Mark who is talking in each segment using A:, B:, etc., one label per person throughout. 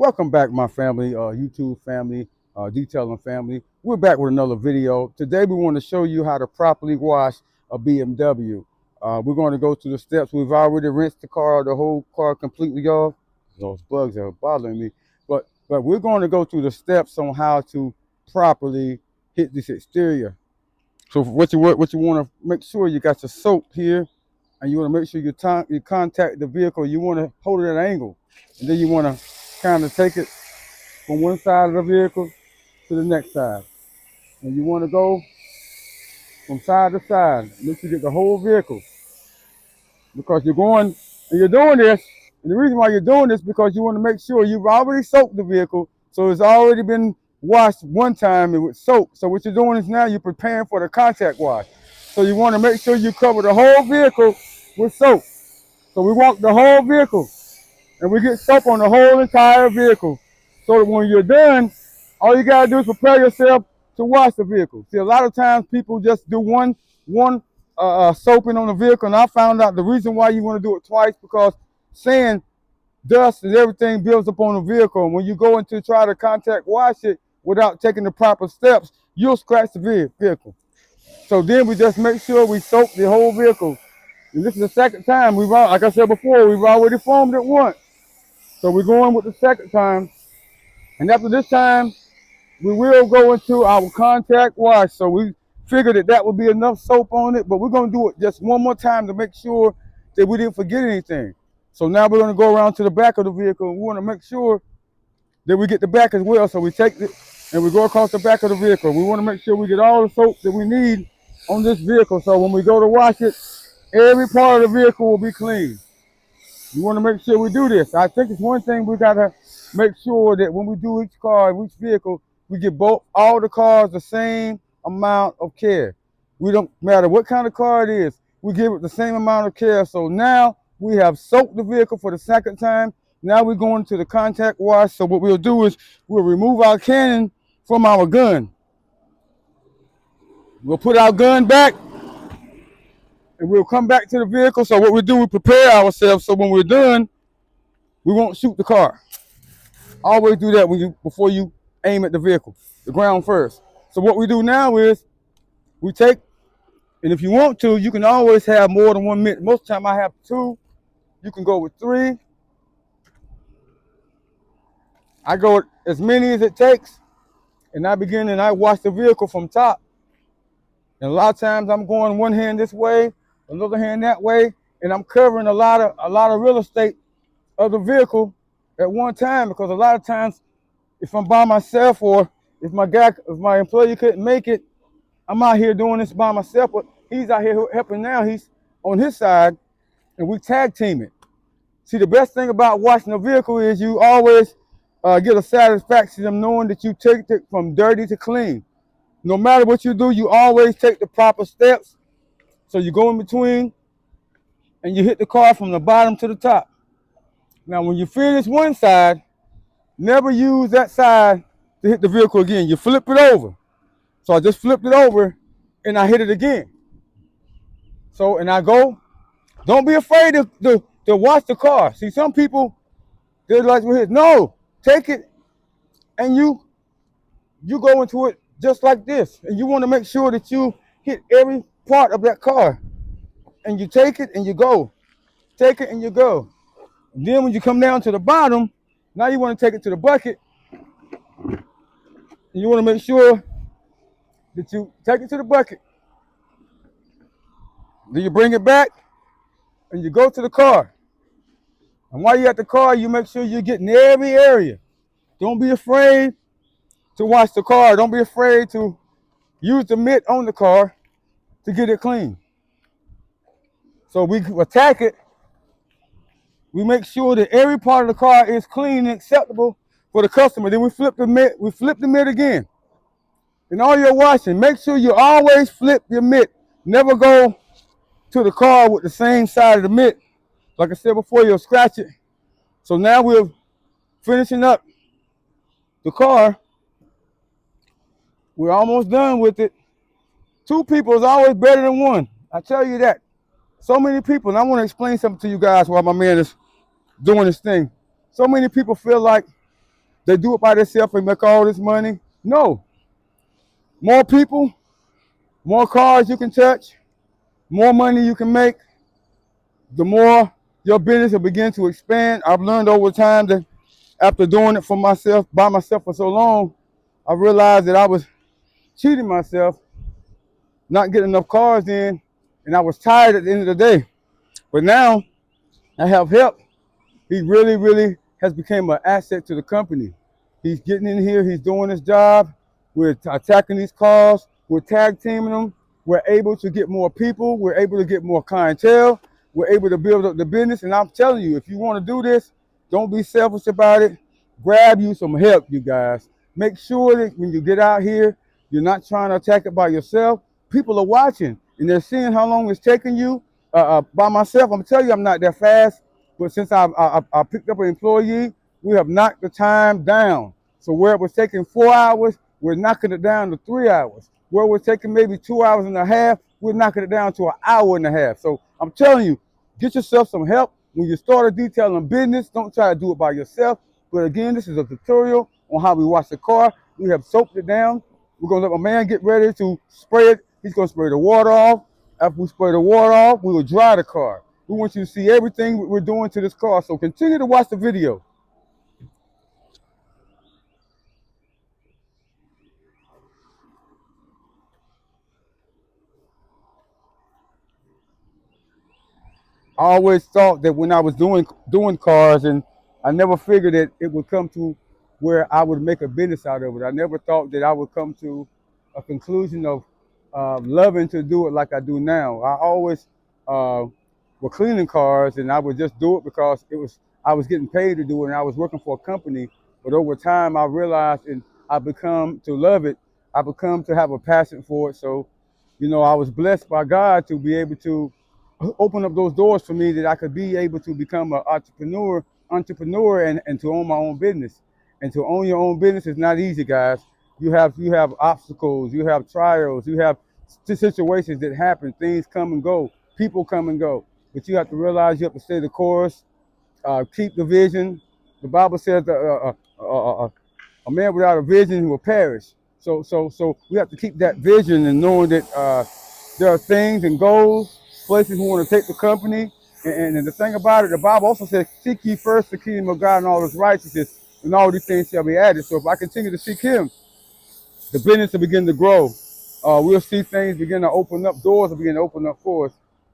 A: Welcome back, my family, YouTube family, detailing family. We're back with another video. Today we want to show you how to properly wash a BMW. We're going to go through the steps. We've already rinsed the whole car completely off. Those bugs are bothering me. But we're going to go through the steps on how to properly hit this exterior. So what you want to make sure you got your soap here, and you want to make sure you contact the vehicle. You want to hold it at an angle, and then you want to kind of take it from one side of the vehicle to the next side. And you want to go from side to side. Make sure you get the whole vehicle. Because you're doing this, and the reason why you're doing this because you want to make sure you've already soaked the vehicle, so it's already been washed one time with soap. So what you're doing is now you're preparing for the contact wash. So you want to make sure you cover the whole vehicle with soap. So we walk the whole vehicle, and we get soap on the whole entire vehicle. So that when you're done, all you gotta do is prepare yourself to wash the vehicle. See, a lot of times people just do one soaping on the vehicle, and I found out the reason why you want to do it twice because sand, dust, and everything builds up on the vehicle. And when you go into try to contact wash it without taking the proper steps, you'll scratch the vehicle. So then we just make sure we soak the whole vehicle. And this is the second time. Like I said before, we've already foamed it once. So we're going with the second time. And after this time, we will go into our contact wash. So we figured that would be enough soap on it, but we're going to do it just one more time to make sure that we didn't forget anything. So now we're going to go around to the back of the vehicle, and we want to make sure that we get the back as well. So we take it and we go across the back of the vehicle. We want to make sure we get all the soap that we need on this vehicle. So when we go to wash it, every part of the vehicle will be clean. You want to make sure we do this. I think it's one thing we got to make sure that when we do each car, each vehicle, we give all the cars the same amount of care. We don't matter what kind of car it is, we give it the same amount of care. So now we have soaked the vehicle for the second time. Now we're going to the contact wash. So what we'll do is we'll remove our cannon from our gun. We'll put our gun back, and we'll come back to the vehicle. So what we do, we prepare ourselves so when we're done, we won't shoot the car. Always do that before you aim at the vehicle, the ground first. So what we do now is we take, and if you want to, you can always have more than 1 minute. Most of the time I have 2. You can go with 3. I go as many as it takes, and I wash the vehicle from top. And a lot of times I'm going one hand this way, another hand that way, and I'm covering a lot of real estate of the vehicle at one time, because a lot of times if I'm by myself or if my employee couldn't make it, I'm out here doing this by myself, but he's out here helping now. He's on his side, and we tag team it. See, the best thing about washing a vehicle is you always get a satisfaction of knowing that you take it from dirty to clean. No matter what you do, you always take the proper steps. So you go in between, and you hit the car from the bottom to the top. Now, when you finish one side, never use that side to hit the vehicle again. You flip it over. So I just flipped it over, and I hit it again. So, and I go. Don't be afraid to wash the car. See, some people, they're like, no, take it, and you go into it just like this. And you want to make sure that you hit every part of that car. And you take it and you go. Take it and you go. And then when you come down to the bottom, now you want to take it to the bucket. And you want to make sure that you take it to the bucket. Then you bring it back and you go to the car. And while you're at the car, you make sure you're getting every area. Don't be afraid to wash the car. Don't be afraid to use the mitt on the car to get it clean. So we attack it. We make sure that every part of the car is clean and acceptable for the customer. Then we flip the mitt. We flip the mitt again. And all your washing, make sure you always flip your mitt. Never go to the car with the same side of the mitt. Like I said before, you'll scratch it. So now we're finishing up the car. We're almost done with it. 2 people is always better than 1. I tell you that. So many people, and I want to explain something to you guys while my man is doing this thing. So many people feel like they do it by themselves and make all this money. No. More people, more cars you can touch, more money you can make, the more your business will begin to expand. I've learned over time that after doing it for myself, by myself for so long, I realized that I was cheating myself, not getting enough cars in, and I was tired at the end of the day. But now I have help. He really, really has become an asset to the company. He's getting in here, he's doing his job. We're attacking these cars, we're tag teaming them. We're able to get more people, we're able to get more clientele, we're able to build up the business. And I'm telling you, if you want to do this, don't be selfish about it. Grab you some help, you guys. Make sure that when you get out here, you're not trying to attack it by yourself. People are watching and they're seeing how long it's taking you. By myself, I'm telling you, I'm not that fast. But since I picked up an employee, we have knocked the time down. So where it was taking 4 hours, we're knocking it down to 3 hours. Where it was taking maybe 2 hours and a half, we're knocking it down to an hour and a half. So I'm telling you, get yourself some help. When you start a detailing business, don't try to do it by yourself. But again, this is a tutorial on how we wash the car. We have soaped it down. We're gonna let my man get ready to spray it. He's gonna spray the water off. After we spray the water off, we will dry the car. We want you to see everything we're doing to this car. So continue to watch the video. I always thought that when I was doing cars, and I never figured that it would come to where I would make a business out of it. I never thought that I would come to a conclusion of loving to do it like I do now. I always were cleaning cars, and I would just do it because I was getting paid to do it, and I was working for a company. But over time, I realized, and I become to love it. I become to have a passion for it. So, I was blessed by God to be able to open up those doors for me that I could be able to become an entrepreneur and to own my own business. And to own your own business is not easy, guys. You have obstacles, you have trials, you have situations that happen, things come and go, people come and go. But you have to realize you have to stay the course, keep the vision. The Bible says that a man without a vision will perish. So we have to keep that vision and knowing that there are things and goals, places we want to take the company. And the thing about it, the Bible also says, seek ye first the kingdom of God and all his righteousness, and all these things shall be added. So if I continue to seek him, the business will begin to grow. We'll see things begin to open up, doors will begin to open up for us.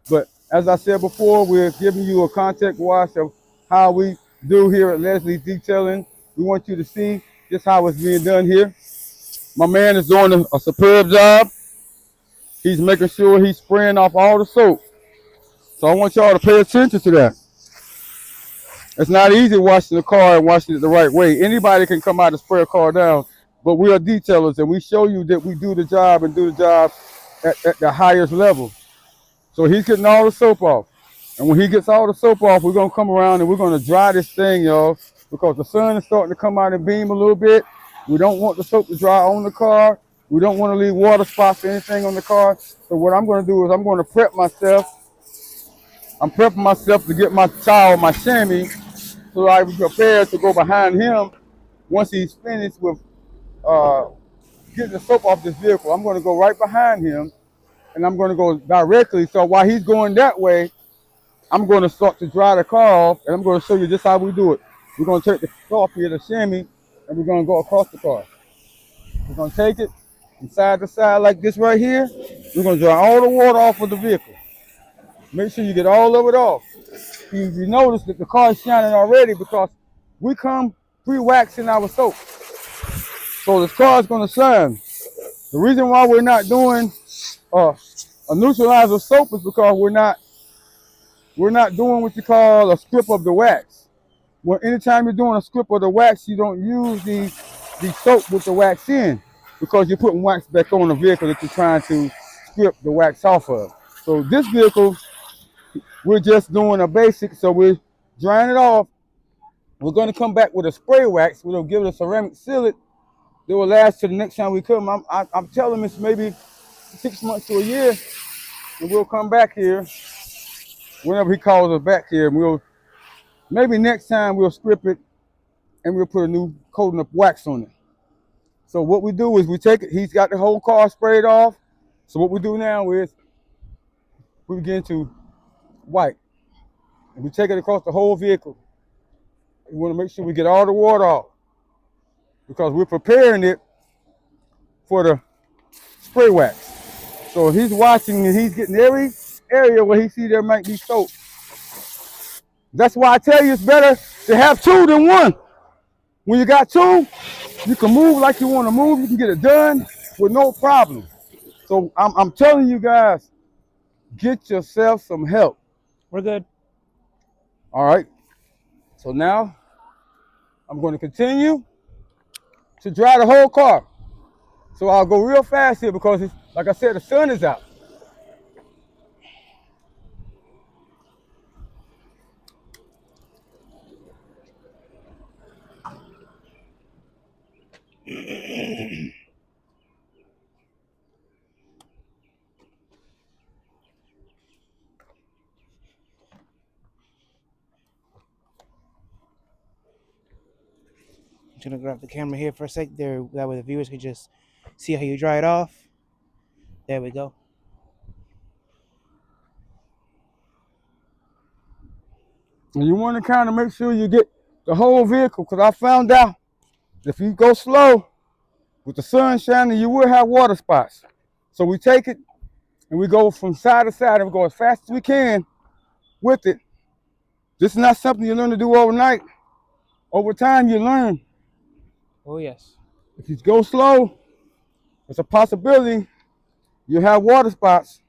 A: But as I said before, we're giving you a contact wash of how we do here at Leslie's Detailing. We want you to see just how it's being done here. My man is doing a superb job. He's making sure he's spraying off all the soap. So I want y'all to pay attention to that. It's not easy washing the car and washing it the right way. Anybody can come out and spray a car down, but we are detailers and we show you that we do the job and do the job at the highest level. So he's getting all the soap off. And when he gets all the soap off, we're gonna come around and we're gonna dry this thing, y'all, because the sun is starting to come out and beam a little bit. We don't want the soap to dry on the car. We don't want to leave water spots or anything on the car. So what I'm gonna do is I'm gonna prep myself. I'm prepping myself to get my towel, my chamois, so I be prepared to go behind him once he's finished with getting the soap off this vehicle. I'm going to go right behind him, and I'm going to go directly. So while he's going that way, I'm going to start to dry the car off, and I'm going to show you just how we do it. We're going to take the cloth here, the chamois, and we're going to go across the car. We're going to take it from side to side like this right here. We're going to dry all the water off of the vehicle. Make sure you get all of it off. You notice that the car is shining already because we come pre-waxing our soap. So this car is going to shine. The reason why we're not doing a neutralizer soap is because we're not doing what you call a strip of the wax. When anytime you're doing a strip of the wax, you don't use the soap with the wax in because you're putting wax back on the vehicle that you're trying to strip the wax off of. So this vehicle, we're just doing a basic, so we're drying it off. We're going to come back with a spray wax. We'll give it a ceramic sealant that will last till the next time we come. I'm telling this maybe 6 months to a year, and we'll come back here whenever he calls us back here. And maybe next time we'll strip it and we'll put a new coating of wax on it. So what we do is we take it, he's got the whole car sprayed off. So what we do now is we begin to wipe. And we take it across the whole vehicle. We want to make sure we get all the water off because we're preparing it for the spray wax. So he's watching and he's getting every area where he sees there might be soap. That's why I tell you it's better to have two than one. When you got two, you can move like you want to move. You can get it done with no problem. So I'm telling you guys, get yourself some help.
B: We're good.
A: All right. So now I'm going to continue to dry the whole car. So I'll go real fast here because, like I said, the sun is out.
B: I'm just gonna grab the camera here for a sec. There, that way the viewers can just see how you dry it off. There we go.
A: And you want to kind of make sure you get the whole vehicle, because I found out if you go slow with the sun shining, you will have water spots. So we take it and we go from side to side and we go as fast as we can with it. This is not something you learn to do overnight. Over time, you learn.
B: Oh, yes.
A: If you go slow, it's a possibility you'll have water spots.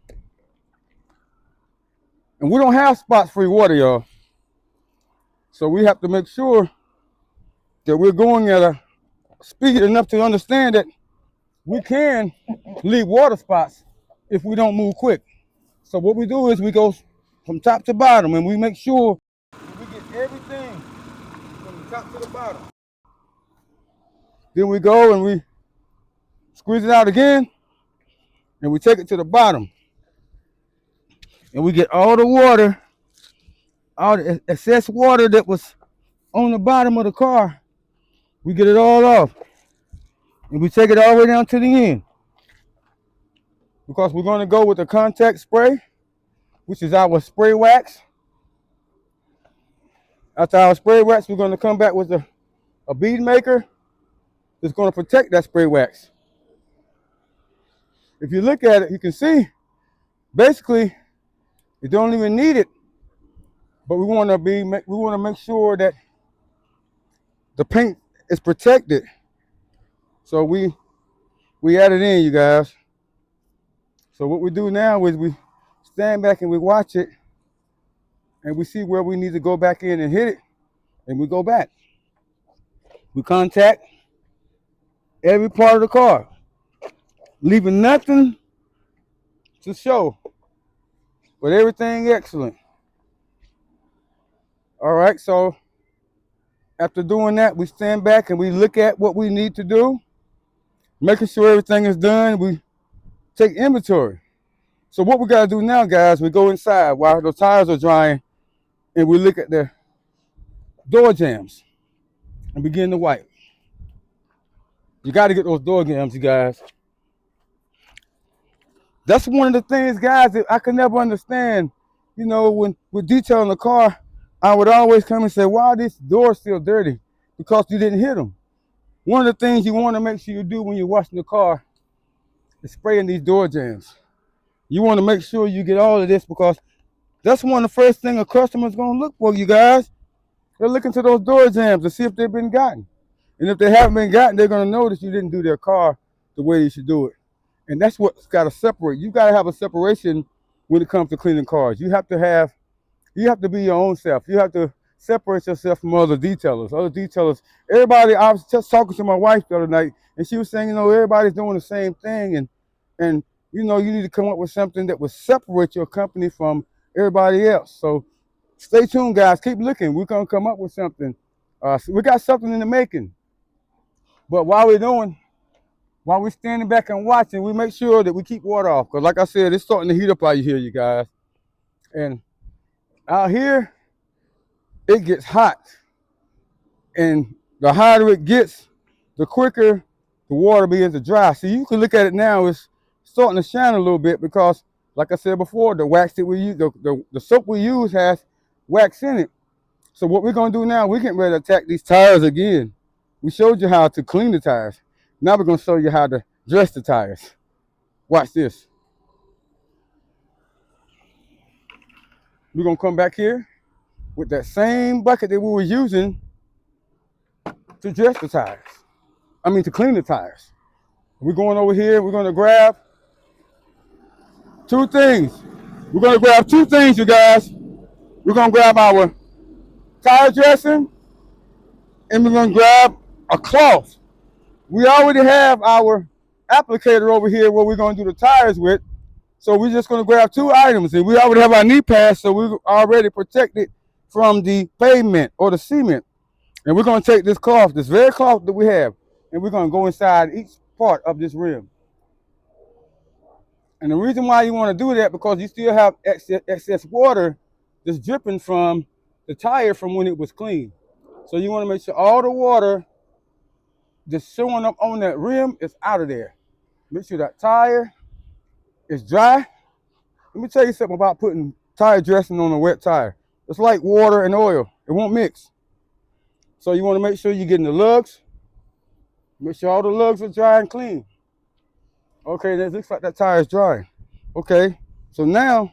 A: And we don't have spots-free water, y'all. So we have to make sure that we're going at a speed enough to understand that we can leave water spots if we don't move quick. So what we do is we go from top to bottom and we make sure we get everything from the top to the bottom. Then we go and we squeeze it out again and we take it to the bottom. And we get all the water, all the excess water that was on the bottom of the car, we get it all off. And we take it all the way down to the end. Because we're going to go with the contact spray, which is our spray wax. After our spray wax, we're going to come back with a bead maker that's going to protect that spray wax. If you look at it, you can see, basically, you don't even need it, but we want to make sure that the paint is protected. So we add it in, you guys. So what we do now is we stand back and we watch it, and we see where we need to go back in and hit it, and we go back. We contact every part of the car, leaving nothing to show, but everything excellent. All right, so after doing that, we stand back and we look at what we need to do, making sure everything is done. We take inventory. So what we got to do now, guys, we go inside while the tires are drying and we look at the door jambs and begin to wipe. You got to get those door jambs, you guys. That's one of the things, guys, that I could never understand. You know, when we're detailing the car, I would always come and say, why are these doors still dirty? Because you didn't hit them. One of the things you want to make sure you do when you're washing the car is spraying these door jambs. You want to make sure you get all of this because that's one of the first things a customer's going to look for, you guys. They're looking to those door jambs to see if they've been gotten. And if they haven't been gotten, they're going to notice you didn't do their car the way you should do it. And that's what's got to separate. You got to have a separation when it comes to cleaning cars. You have to be your own self. You have to separate yourself from other detailers. Everybody, I was just talking to my wife the other night, and she was saying, you know, everybody's doing the same thing, and you know, you need to come up with something that will separate your company from everybody else. So stay tuned, guys. Keep looking. We're going to come up with something. So we got something in the making. But while we're standing back and watching, we make sure that we keep water off. Because like I said, it's starting to heat up out here, you guys. And out here, it gets hot. And The hotter it gets, the quicker the water begins to dry. See, you can look at it now, it's starting to shine a little bit because, like I said before, the wax that we use, the soap we use has wax in it. So what we're gonna do now, we're getting ready to attack these tires again. We showed you how to clean the tires. Now we're gonna show you how to dress the tires. Watch this. We're gonna come back here with that same bucket that we were using to dress the tires. I mean, to clean the tires. We're going over here, we're gonna grab two things. We're gonna grab two things, you guys. We're gonna grab our tire dressing and we're gonna grab a cloth. We already have our applicator over here where we're gonna do the tires with. So we're just gonna grab two items and we already have our knee pads, so we're already protected from the pavement or the cement. And we're gonna take this cloth, this very cloth that we have, and we're gonna go inside each part of this rim. And the reason why you wanna do that, because you still have excess water that's dripping from the tire from when it was clean. So you wanna make sure all the water that's showing up on that rim is out of there. Make sure that tire is dry. Let me tell you something about putting tire dressing on a wet tire. It's like water and oil. It won't mix. So you want to make sure you're getting the lugs. Make sure all the lugs are dry and clean. Okay, that looks like that tire is dry. Okay, so now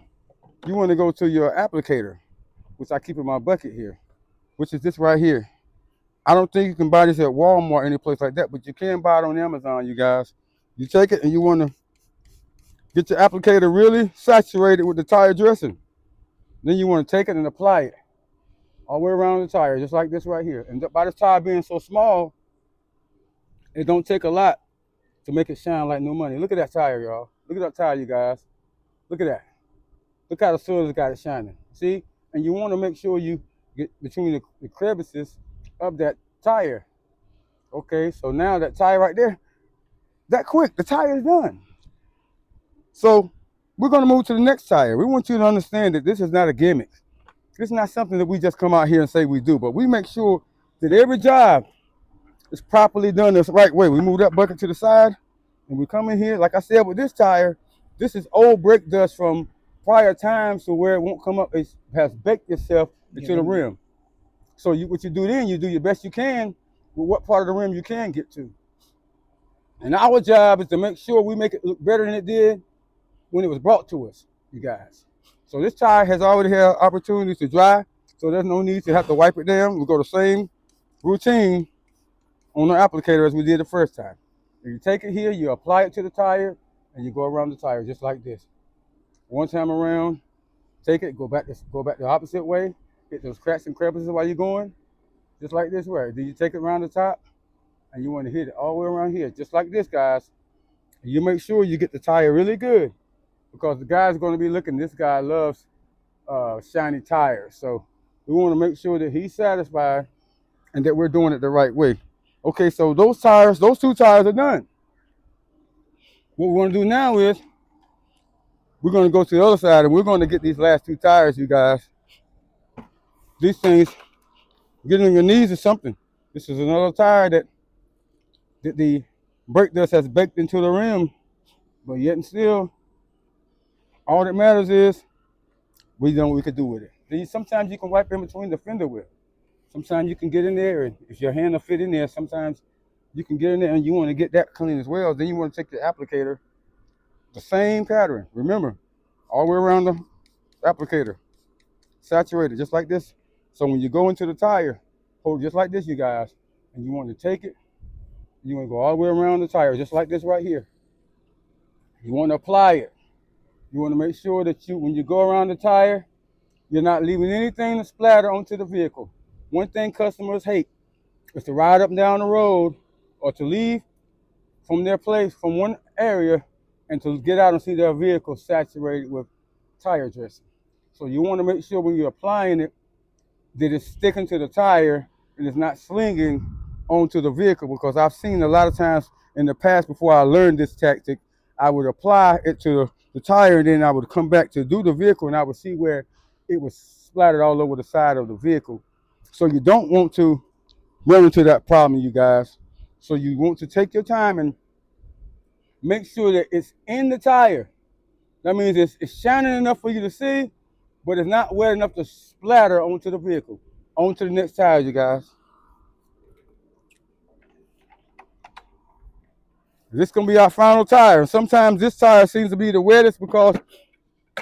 A: you want to go to your applicator, which I keep in my bucket here, which is this right here. I don't think you can buy this at Walmart or any place like that, but you can buy it on Amazon, you guys. You take it and you want to get your applicator really saturated with the tire dressing. Then you want to take it and apply it all the way around the tire, just like this right here. And by this tire being so small, it don't take a lot to make it shine like new money. Look at that tire, y'all. Look at that tire, you guys. Look at that. Look how the sun has got it shining. See? And you want to make sure you get between the crevices of that tire. Okay, so now that tire right there, that quick, the tire is done. So we're going to move to the next tire. We want you to understand that this is not a gimmick. This is not something that we just come out here and say we do, but we make sure that every job is properly done the right way. We move that bucket to the side and we come in here. Like I said, with this tire, this is old brake dust from prior times to where it won't come up. It has baked itself into the rim. So what you do then, you do your best you can with what part of the rim you can get to. And our job is to make sure we make it look better than it did when it was brought to us, you guys. So this tire has already had opportunities to dry, so there's no need to have to wipe it down. We go the same routine on the applicator as we did the first time. If you take it here, you apply it to the tire, and you go around the tire just like this. One time around, take it, go back the opposite way, hit those cracks and crevices while you're going, just like this way. Then you take it around the top, and you want to hit it all the way around here, just like this, guys. And you make sure you get the tire really good, because the guy's going to be looking. This guy loves shiny tires, so we want to make sure that he's satisfied and that we're doing it the right way. Okay, so those two tires are done. What we're going to do now is we're going to go to the other side and we're going to get these last two tires, you guys. These things, getting on your knees or something. This is another tire that the brake dust has baked into the rim, but yet and still, all that matters is we know what we could do with it. Then sometimes you can wipe in between the fender wheel. Sometimes you can get in there, and if your hand will fit in there, sometimes you can get in there and you want to get that clean as well. Then you want to take the applicator, the same pattern. Remember, all the way around the applicator, saturated just like this. So when you go into the tire, hold just like this, you guys, and you want to take it, you want to go all the way around the tire, just like this right here. You want to apply it. You want to make sure that when you go around the tire, you're not leaving anything to splatter onto the vehicle. One thing customers hate is to ride up and down the road or to leave from their place, from one area, and to get out and see their vehicle saturated with tire dressing. So you want to make sure when you're applying it that it's sticking to the tire and it's not slinging onto the vehicle, because I've seen a lot of times in the past before I learned this tactic, I would apply it to the tire and then I would come back to do the vehicle and I would see where it was splattered all over the side of the vehicle. So you don't want to run into that problem, you guys. So you want to take your time and make sure that it's in the tire. That means it's shining enough for you to see, but it's not wet enough to splatter onto the vehicle, onto the next tire, you guys. This is gonna be our final tire. Sometimes this tire seems to be the wettest because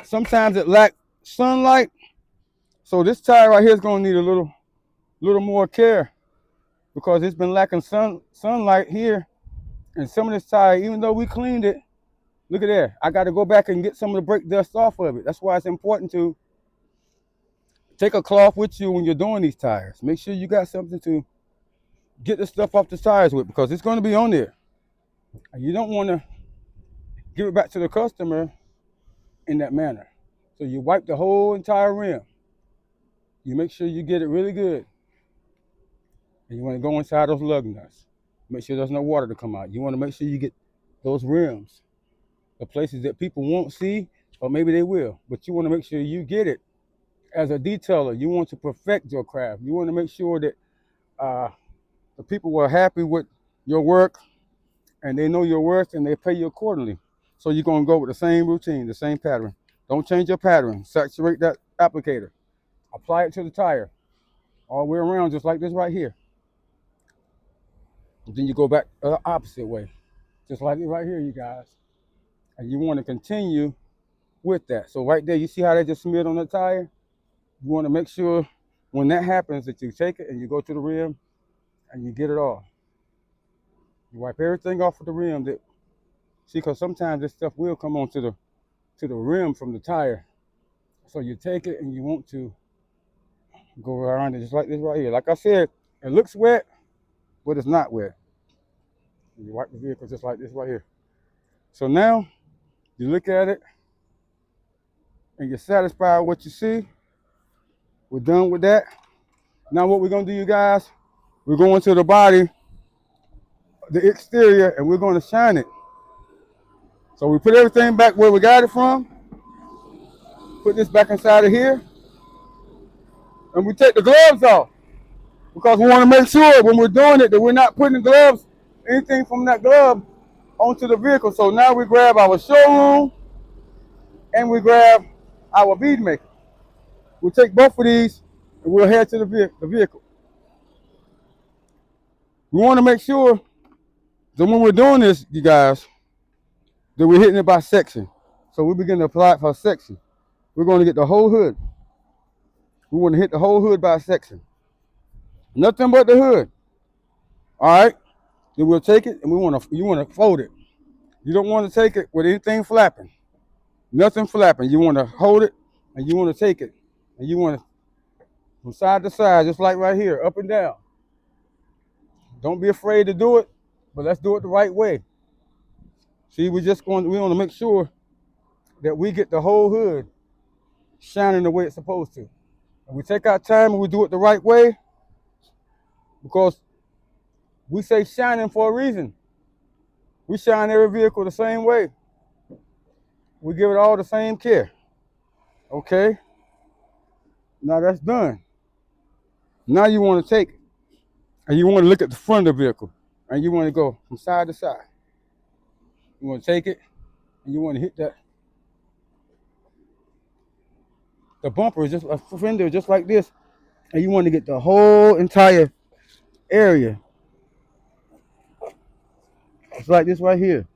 A: sometimes it lacks sunlight. So this tire right here is gonna need a little more care because it's been lacking sunlight here. And some of this tire, even though we cleaned it, look at that. I got to go back and get some of the brake dust off of it. That's why it's important to take a cloth with you when you're doing these tires. Make sure you got something to get the stuff off the tires with because it's going to be on there. And you don't want to give it back to the customer in that manner. So you wipe the whole entire rim. You make sure you get it really good. And you want to go inside those lug nuts. Make sure there's no water to come out. You want to make sure you get those rims, the places that people won't see, or maybe they will. But you want to make sure you get it. As a detailer, you want to perfect your craft. You want to make sure that the people are happy with your work and they know your worth and they pay you accordingly. So you're going to go with the same routine, the same pattern. Don't change your pattern. Saturate that applicator. Apply it to the tire all the way around, just like this right here. And then you go back the opposite way, just like this right here, you guys. And you want to continue with that. So right there, you see how that just smeared on the tire? You want to make sure when that happens that you take it and you go to the rim and you get it off. You wipe everything off of the rim. See, because sometimes this stuff will come onto the rim from the tire. So you take it and you want to go around it just like this right here. Like I said, it looks wet, but it's not wet. And you wipe the vehicle just like this right here. So now you look at it and you're satisfied with what you see. We're done with that. Now what we're gonna do, you guys, we're going to the body, the exterior, and we're gonna shine it. So we put everything back where we got it from. Put this back inside of here. And we take the gloves off. Because we want to make sure when we're doing it that we're not putting the gloves, anything from that glove onto the vehicle. So now we grab our showroom and we grab our bead maker. We'll take both of these and we'll head to the vehicle. We want to make sure that when we're doing this, you guys, that we're hitting it by section. So we begin to apply it for section. We're going to get the whole hood. We want to hit the whole hood by section. Nothing but the hood. All right. Then we'll take it and you want to fold it. You don't want to take it with anything flapping. Nothing flapping. You want to hold it and you want to take it. And you want to from side to side, just like right here, up and down. Don't be afraid to do it, but let's do it the right way. See, we want to make sure that we get the whole hood shining the way it's supposed to. And we take our time and we do it the right way because we say shining for a reason. We shine every vehicle the same way. We give it all the same care. Okay? Now that's done. Now you want to take it and you want to look at the front of the vehicle and you want to go from side to side. You want to take it and you want to hit the bumper, just a fender just like this, and you want to get the whole entire area. It's like this right here.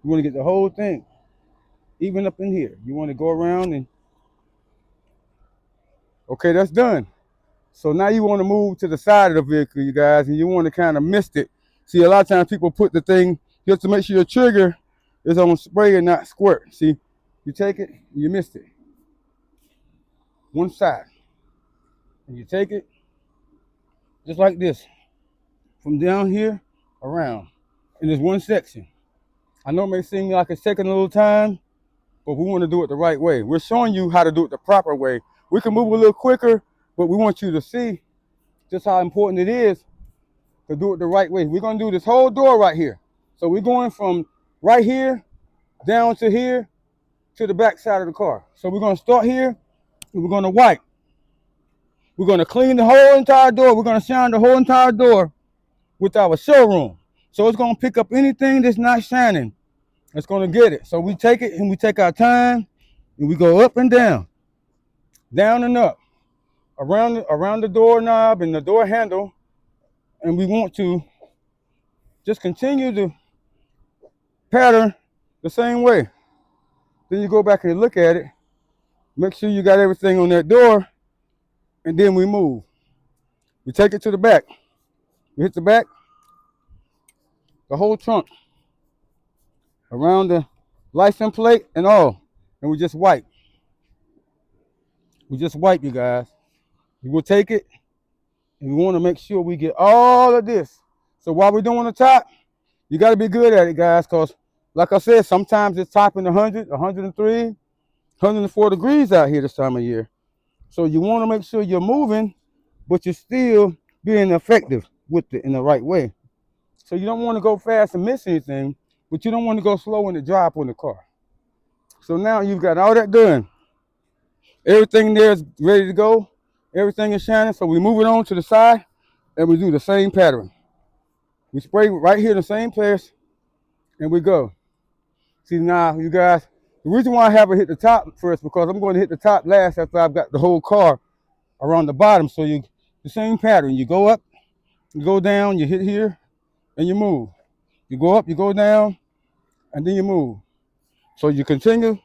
A: You want to get the whole thing, even up in here. You want to go around and, okay, that's done. So now you want to move to the side of the vehicle, you guys, and you want to kind of mist it. See, a lot of times people put the thing just to make sure your trigger is on spray and not squirt. See, you take it, you mist it. One side. And you take it just like this. From down here around. And there's one section. I know it may seem like it's taking a little time, but we want to do it the right way. We're showing you how to do it the proper way. We can move a little quicker, but we want you to see just how important it is to do it the right way. We're going to do this whole door right here. So we're going from right here down to here to the back side of the car. So we're going to start here and we're going to wipe. We're going to clean the whole entire door. We're going to shine the whole entire door with our showroom. So it's going to pick up anything that's not shining. It's going to get it. So we take it and we take our time and we go up and down and up, around the doorknob and the door handle. And we want to just continue to pattern the same way. Then you go back and look at it, make sure you got everything on that door, and then we move. We take it to the back. We hit the back, the whole trunk, around the license plate and all, and we just wipe. We just wipe, you guys. We will take it, and we want to make sure we get all of this. So while we're doing the top, you got to be good at it, guys, because like I said, sometimes it's topping 100, 103, 104 degrees out here this time of year. So you want to make sure you're moving, but you're still being effective with it in the right way. So you don't want to go fast and miss anything, but you don't want to go slow in the drop on the car. So now you've got all that done. Everything there is ready to go. Everything is shining. So we move it on to the side and we do the same pattern. We spray right here in the same place and we go. See now, you guys, the reason why I haven't hit the top first because I'm going to hit the top last after I've got the whole car around the bottom. So you, the same pattern. You go up, you go down, you hit here, and you move. You go up, you go down, and then you move. So you continue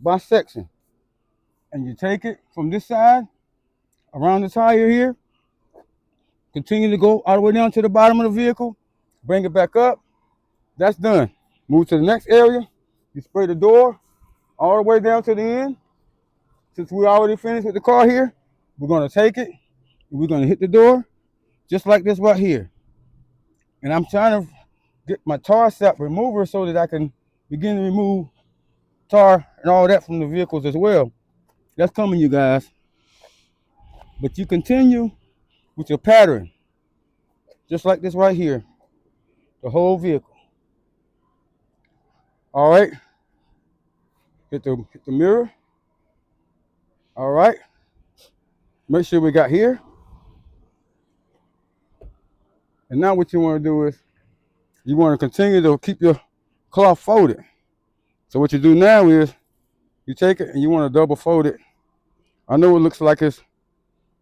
A: by section. And you take it from this side, around the tire here, continue to go all the way down to the bottom of the vehicle, bring it back up. That's done. Move to the next area. You spray the door all the way down to the end. Since we already finished with the car here, we're going to take it and we're going to hit the door just like this right here. And I'm trying to get my tar sap remover so that I can begin to remove tar and all that from the vehicles as well. That's coming, you guys. But you continue with your pattern, just like this right here, the whole vehicle. All right. Hit the mirror. All right. Make sure we got here. And now what you want to do is you want to continue to keep your cloth folded. So what you do now is you take it and you want to double fold it. I know it looks like it's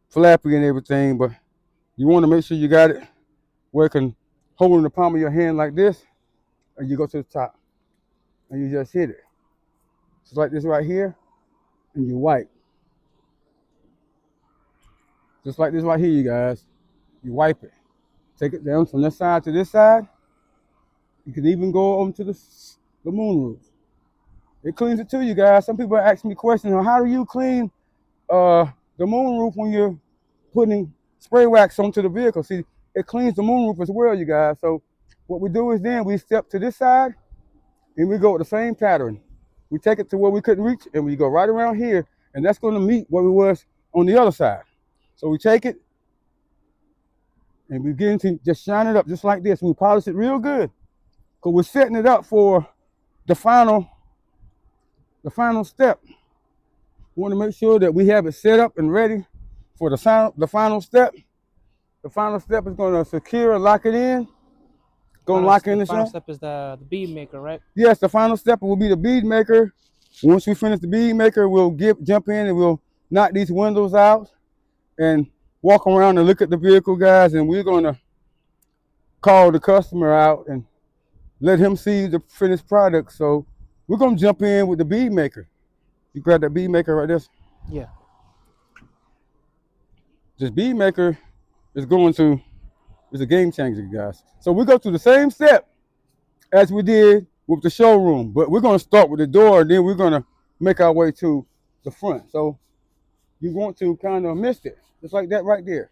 A: flappy and everything, but you want to make sure you got it where it can hold in the palm of your hand like this, and you go to the top and you just hit it. Just like this right here, and you wipe. Just like this right here, you guys. You wipe it. Take it down from this side to this side. You can even go on to the moonroof. It cleans it too, you guys. Some people ask me questions on how do you clean the moonroof when you're putting spray wax onto the vehicle. See, it cleans the moonroof as well, you guys. So what we do is then we step to this side and we go with the same pattern. We take it to where we couldn't reach and we go right around here, and that's going to meet where we was on the other side. So we take it and we begin to just shine it up just like this. We polish it real good because we're setting it up for the final step. We want to make sure that we have it set up and ready for the final step. The final step is going to secure and lock it in. Going to lock in the
B: final step is the bead maker, right?
A: Yes, the final step will be the bead maker. Once we finish the bead maker, we'll jump in and we'll knock these windows out and walk around and look at the vehicle, guys. And we're going to call the customer out and let him see the finished product. So we're going to jump in with the bead maker. You grab that bead maker right there?
B: Yeah.
A: This bead maker is a game changer, guys. So we go through the same step as we did with the showroom, but we're going to start with the door and then we're going to make our way to the front. So you want to kind of mist it, just like that right there.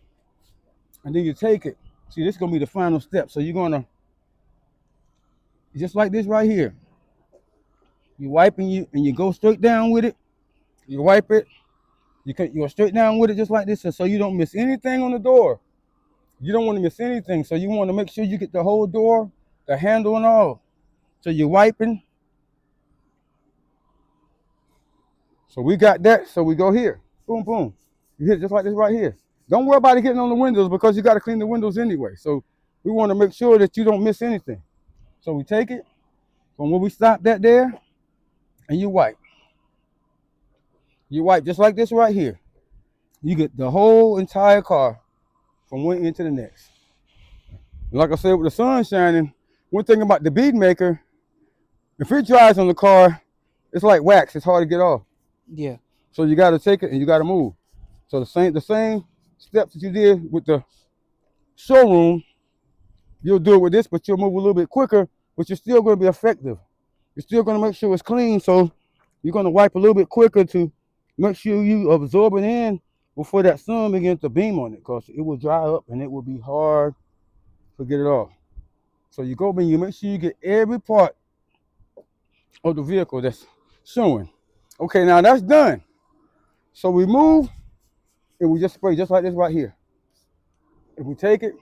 A: And then you take it. See, this is going to be the final step. So you're going to, just like this right here. You wipe and you go straight down with it. You wipe it. You go straight down with it just like this, so you don't miss anything on the door. You don't want to miss anything, so you want to make sure you get the whole door, the handle and all. So you're wiping. So we got that, so we go here. Boom, boom. You hit it just like this right here. Don't worry about it getting on the windows because you got to clean the windows anyway. So we want to make sure that you don't miss anything. So we take it from where we stopped at there, and you wipe. You wipe just like this right here. You get the whole entire car from one end to the next. Like I said, with the sun shining, one thing about the bead maker, if it dries on the car, it's like wax. It's hard to get off.
B: Yeah.
A: So you got to take it and you got to move. So the same steps that you did with the showroom, you'll do it with this, but you'll move a little bit quicker, but you're still going to be effective. You're still going to make sure it's clean, so you're going to wipe a little bit quicker to make sure you absorb it in before that sun begins to beam on it, because it will dry up and it will be hard to get it off. So you go and you make sure you get every part of the vehicle that's showing. Okay, now that's done. So we move and we just spray just like this right here. If we take it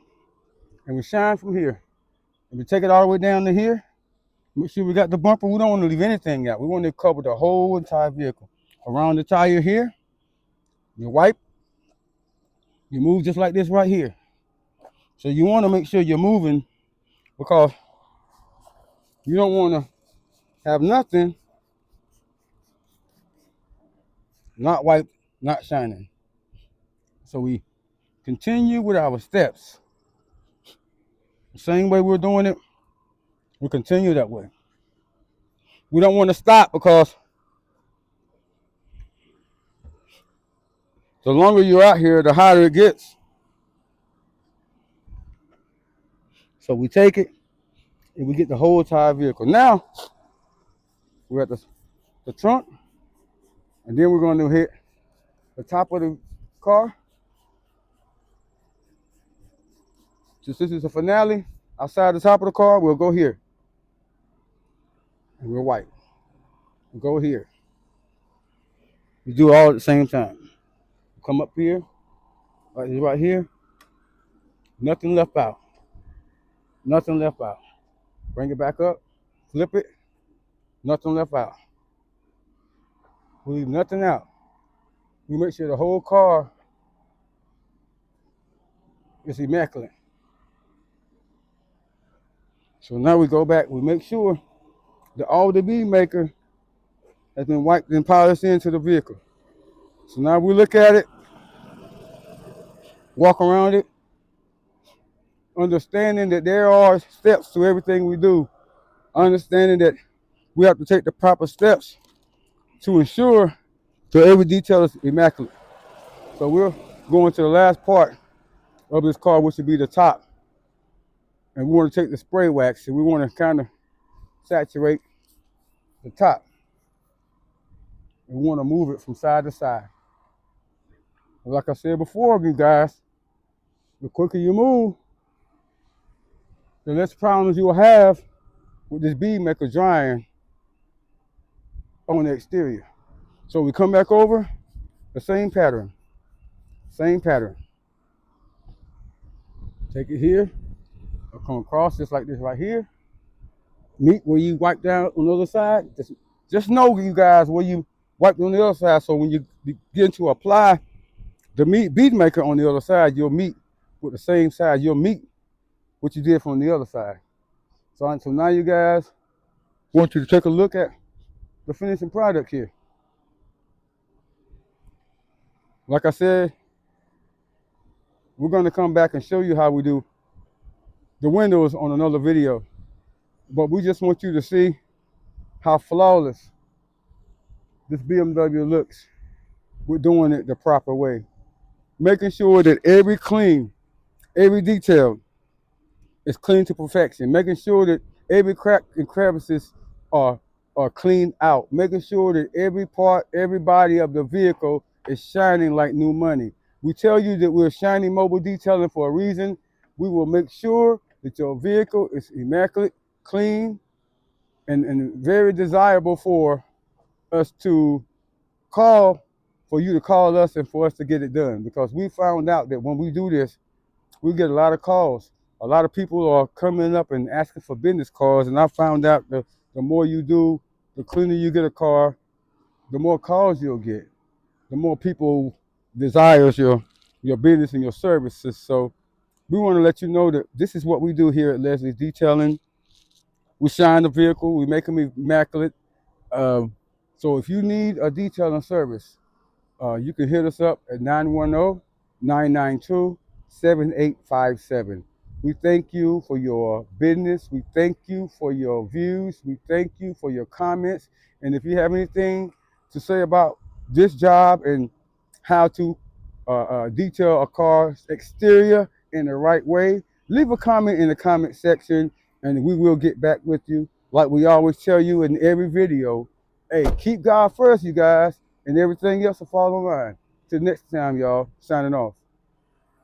A: and we shine from here, and we take it all the way down to here, make sure we got the bumper. We don't want to leave anything out. We want to cover the whole entire vehicle. Around the tire here, you wipe, you move just like this right here. So you want to make sure you're moving, because you don't want to have nothing not wiped, not shining. So we continue with our steps. The same way we're doing it, we continue that way. We don't want to stop, because the longer you're out here, the hotter it gets. So we take it and we get the whole entire vehicle. Now we're at the trunk, and then we're going to hit the top of the car. Since this is a finale, outside the top of the car, we'll go here. And we'll wipe. We'll go here. We do all at the same time. Come up here, right here. Nothing left out. Nothing left out. Bring it back up, flip it. Nothing left out. We leave nothing out. We make sure the whole car is immaculate. So now we go back, we make sure that all the bead maker has been wiped and polished into the vehicle. So now we look at it, walk around it, understanding that there are steps to everything we do, understanding that we have to take the proper steps to ensure that every detail is immaculate. So we're going to the last part of this car, which would be the top. And we want to take the spray wax and we want to kind of saturate the top. And we want to move it from side to side. And like I said before, you guys, the quicker you move, the less problems you will have with this bead maker drying on the exterior. So we come back over, the same pattern. Same pattern. Take it here, I'll come across just like this right here. Meet where you wipe down on the other side. Just know, you guys, where you wipe on the other side, so when you begin to apply the bead maker on the other side, you'll meet with the same side. You'll meet what you did from the other side. So now you guys, want you to take a look at the finishing product here. Like I said, we're going to come back and show you how we do the windows on another video. But we just want you to see how flawless this BMW looks. We're doing it the proper way. Making sure that every detail is clean to perfection. Making sure that every crack and crevices are cleaned out. Making sure that every part, every body of the vehicle is shining like new money. We tell you that we're Shiny Mobile Detailing for a reason. We will make sure that your vehicle is immaculate, clean, and very desirable for us to call, for you to call us and for us to get it done. Because we found out that when we do this, we get a lot of calls. A lot of people are coming up and asking for business cards, and I found out that the more you do, the cleaner you get a car, the more calls you'll get. The more people desires your your business and your services. So we want to let you know that this is what we do here at Leslie's Detailing. We shine the vehicle, we make them immaculate. So if you need a detailing service, you can hit us up at 910-992-7857. We thank you for your business. We thank you for your views. We thank you for your comments. And if you have anything to say about this job and how to detail a car's exterior in the right way, leave a comment in the comment section and we will get back with you. Like we always tell you in every video, hey, keep God first, you guys, and everything else will fall in line. Till next time, y'all. Signing off.